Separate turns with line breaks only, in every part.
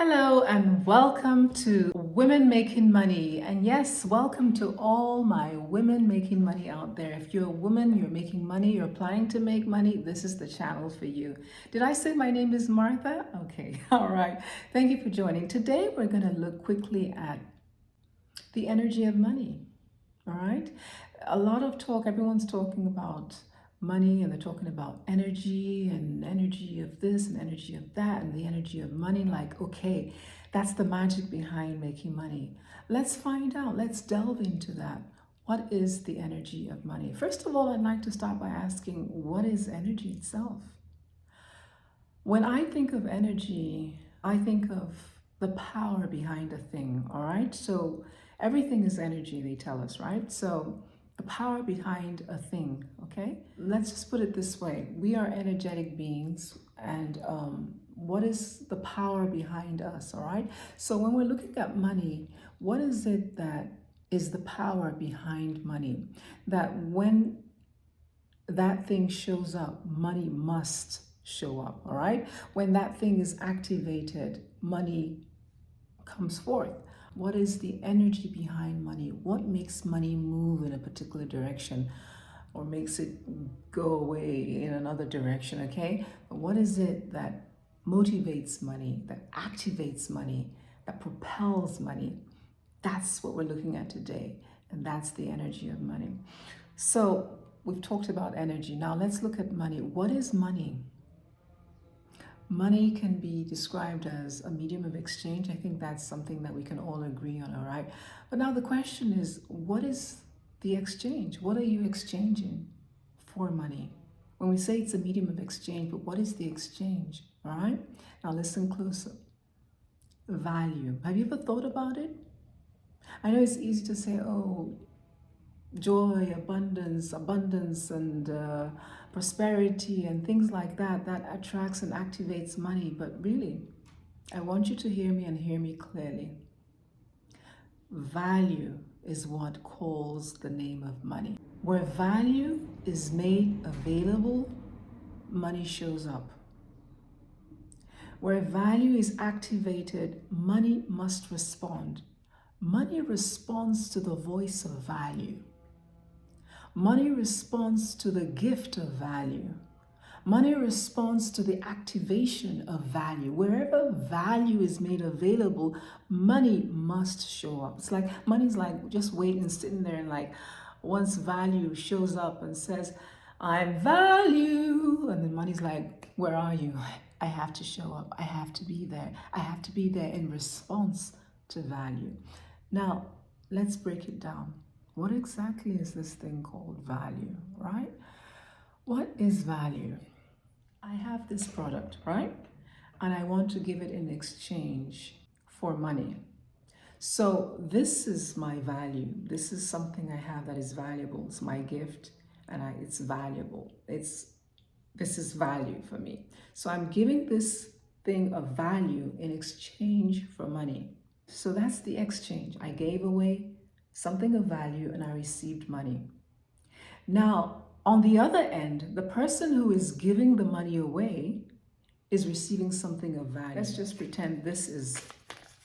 Hello and welcome to Women Making Money. And yes, welcome to all my women making money out there. If you're a woman, you're making money, you're planning to make money, this is the channel for you. Did I say my name is Martha? Okay, all right. Thank you for joining. Today, we're going to look quickly at the energy of money. All right. A lot of talk, everyone's talking about money and they're talking about energy and energy of this and energy of that and the energy of money. Like, okay, that's the magic behind making money. Let's find out. Let's delve into that. What is the energy of money? First of all, I'd like to start by asking, what is energy itself? When I think of energy, I think of the power behind a thing, all right? So everything is energy, they tell us, right? So the power behind a thing, okay? Let's just put it this way. We are energetic beings, and what is the power behind us, all right? So when we're looking at money, what is it that is the power behind money? That when that thing shows up, money must show up, all right? When that thing is activated, money comes forth. What is the energy behind money? What makes money move in a particular direction or makes it go away in another direction, okay? What is it that motivates money, that activates money, that propels money? That's what we're looking at today, and that's the energy of money. So we've talked about energy. Now let's look at money. What is money? Money can be described as a medium of exchange. I think that's something that we can all agree on, all right? But now the question is, what is the exchange? What are you exchanging for money? When we say it's a medium of exchange, but what is the exchange, all right? Now listen closer. Value. Have you ever thought about it? I know it's easy to say, oh, joy, abundance, and prosperity, and things like that, that attracts and activates money. But really, I want you to hear me and hear me clearly. Value is what calls the name of money. Where value is made available, money shows up. Where value is activated, money must respond. Money responds to the voice of value. Money responds to the gift of value. Money responds to the activation of value. Wherever value is made available, money must show up. It's like money's like just waiting, sitting there, and like once value shows up and says, I'm value, and then money's like, where are you? I have to show up. I have to be there. I have to be there in response to value. Now, let's break it down. What exactly is this thing called value, right? What is value? I have this product, right? And I want to give it in exchange for money. So this is my value. This is something I have that is valuable. It's my gift, and it's valuable. This is value for me. So I'm giving this thing of value in exchange for money. So that's the exchange. I gave away something of value and I received money. Now, on the other end, the person who is giving the money away is receiving something of value. Let's just pretend this is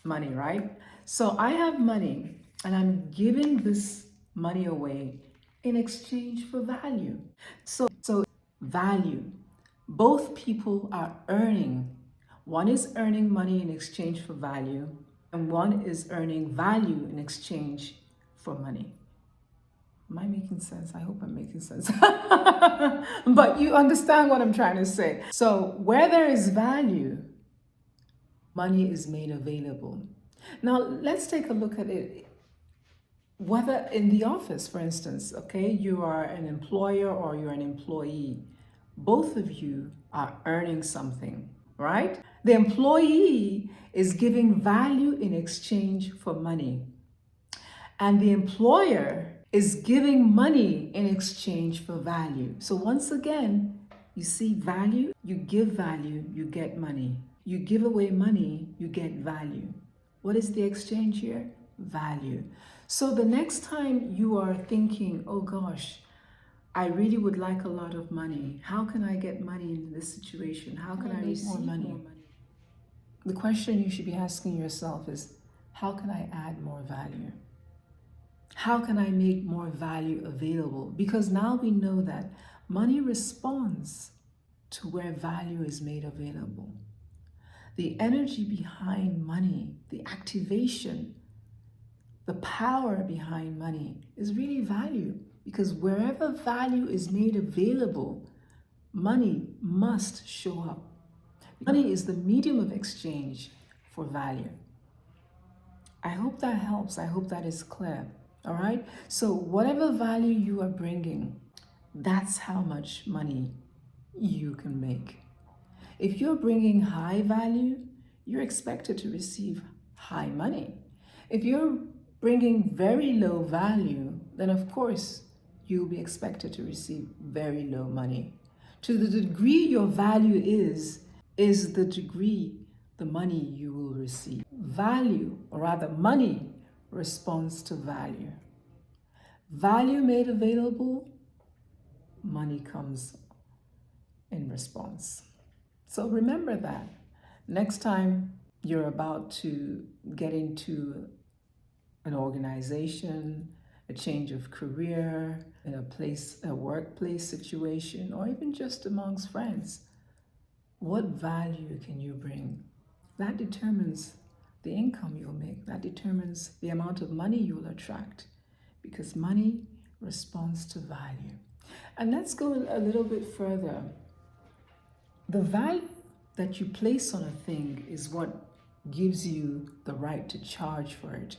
money, right? So I have money and I'm giving this money away in exchange for value. So value. Both people are earning. One is earning money in exchange for value, and one is earning value in exchange for money. Am I making sense? I hope I'm making sense. But you understand what I'm trying to say. So where there is value, money is made available. Now let's take a look at it. Whether in the office, for instance, okay, you are an employer or you're an employee, both of you are earning something, right? The employee is giving value in exchange for money. And the employer is giving money in exchange for value. So once again, you see value, you give value, you get money. You give away money, you get value. What is the exchange here? Value. So the next time you are thinking, oh gosh, I really would like a lot of money. How can I get money in this situation? How can I receive more money? The question you should be asking yourself is, how can I add more value? How can I make more value available? Because now we know that money responds to where value is made available. The energy behind money, the activation, the power behind money is really value. Because wherever value is made available, money must show up. Money is the medium of exchange for value. I hope that helps. I hope that is clear. All right. So whatever value you are bringing, that's how much money you can make. If you're bringing high value, you're expected to receive high money. If you're bringing very low value, then of course you'll be expected to receive very low money. To the degree your value is the degree the money you will receive. Value, or rather money, responds to value. Value made available, money comes in response. So remember that. Next time you're about to get into an organization, a change of career, in a workplace situation, or even just amongst friends, what value can you bring? That determines the income you'll make. That determines the amount of money you'll attract, because money responds to value. And let's go a little bit further. The value that you place on a thing is what gives you the right to charge for it.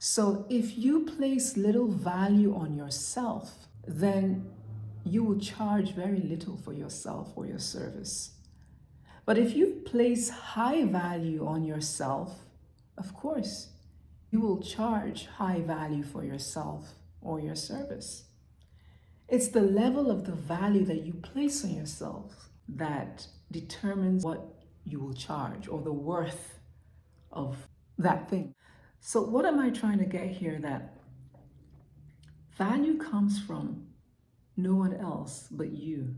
So if you place little value on yourself, then you will charge very little for yourself or your service. But if you place high value on yourself, of course, you will charge high value for yourself or your service. It's the level of the value that you place on yourself that determines what you will charge, or the worth of that thing. So what am I trying to get here? That value comes from no one else but you.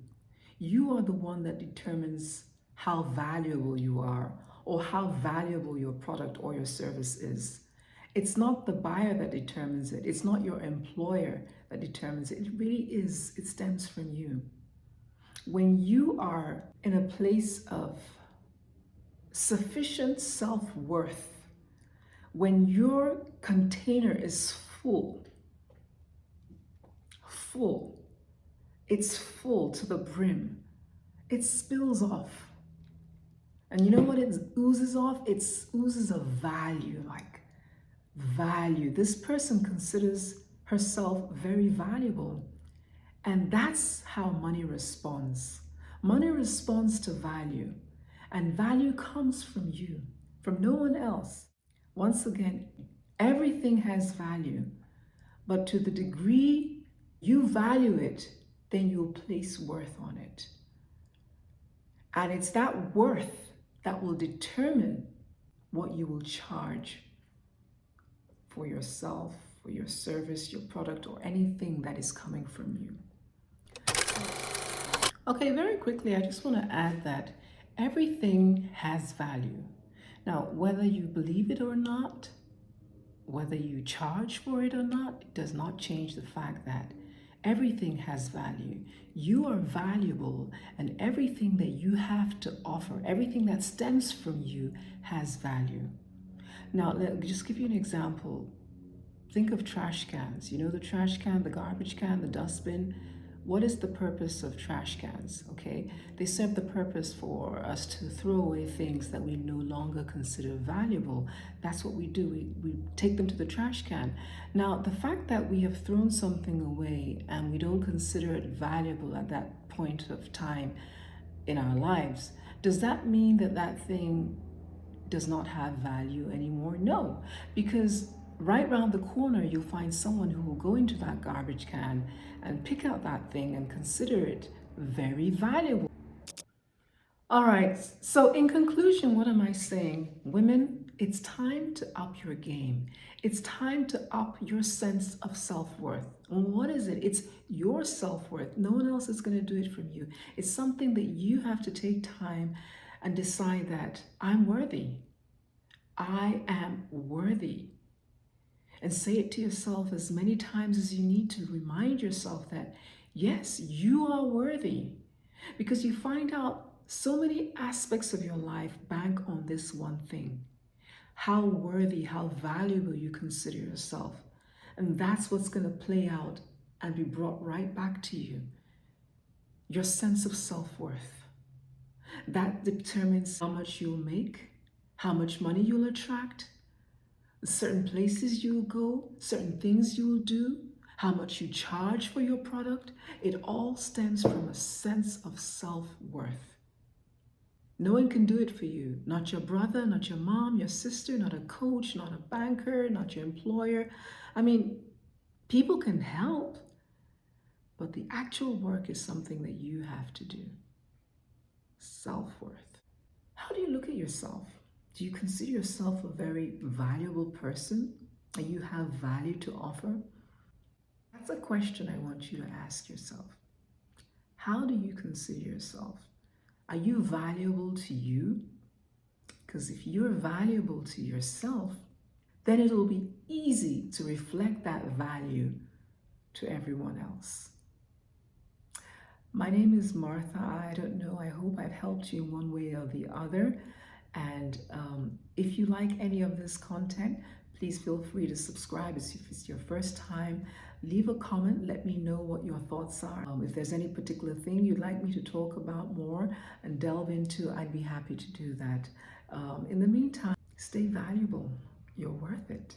You are the one that determines how valuable you are, or how valuable your product or your service is. It's not the buyer that determines it. It's not your employer that determines it. It really is. It stems from you. When you are in a place of sufficient self-worth, when your container is full, it's full to the brim, it spills off. And you know what it oozes off? It oozes of value, like value. This person considers herself very valuable. And that's how money responds. Money responds to value. And value comes from you, from no one else. Once again, everything has value. But to the degree you value it, then you'll place worth on it. And it's that worth that will determine what you will charge for yourself, for your service, your product, or anything that is coming from you. Okay, very quickly, I just want to add that everything has value. Now, whether you believe it or not, whether you charge for it or not, it does not change the fact that everything has value. You are valuable, and everything that you have to offer, everything that stems from you, has value. Now, let me just give you an example. Think of trash cans. You know, the trash can, the garbage can, the dustbin. What is the purpose of trash cans? Okay, they serve the purpose for us to throw away things that we no longer consider valuable. That's what we do. We take them to the trash can. Now, the fact that we have thrown something away and we don't consider it valuable at that point of time in our lives, does that mean that that thing does not have value anymore? No, because right around the corner, you'll find someone who will go into that garbage can and pick out that thing and consider it very valuable. All right, so in conclusion, what am I saying? Women, it's time to up your game. It's time to up your sense of self-worth. And what is it? It's your self-worth. No one else is going to do it from you. It's something that you have to take time and decide that I'm worthy. I am worthy. And say it to yourself as many times as you need to remind yourself that, yes, you are worthy. Because you find out so many aspects of your life bank on this one thing: how worthy, how valuable you consider yourself. And that's what's going to play out and be brought right back to you. Your sense of self-worth. That determines how much you'll make, how much money you'll attract, certain places you'll go, certain things you'll do, how much you charge for your product. It all stems from a sense of self-worth. No one can do it for you. Not your brother, not your mom, your sister, not a coach, not a banker, not your employer. I mean, people can help, but the actual work is something that you have to do. Self-worth. How do you look at yourself? Do you consider yourself a very valuable person? And you have value to offer? That's a question I want you to ask yourself. How do you consider yourself? Are you valuable to you? Because if you're valuable to yourself, then it'll be easy to reflect that value to everyone else. My name is Martha. I don't know, I hope I've helped you in one way or the other. And if you like any of this content, please feel free to subscribe. If it's your first time, leave a comment. Let me know what your thoughts are. If there's any particular thing you'd like me to talk about more and delve into, I'd be happy to do that. In the meantime, stay valuable. You're worth it.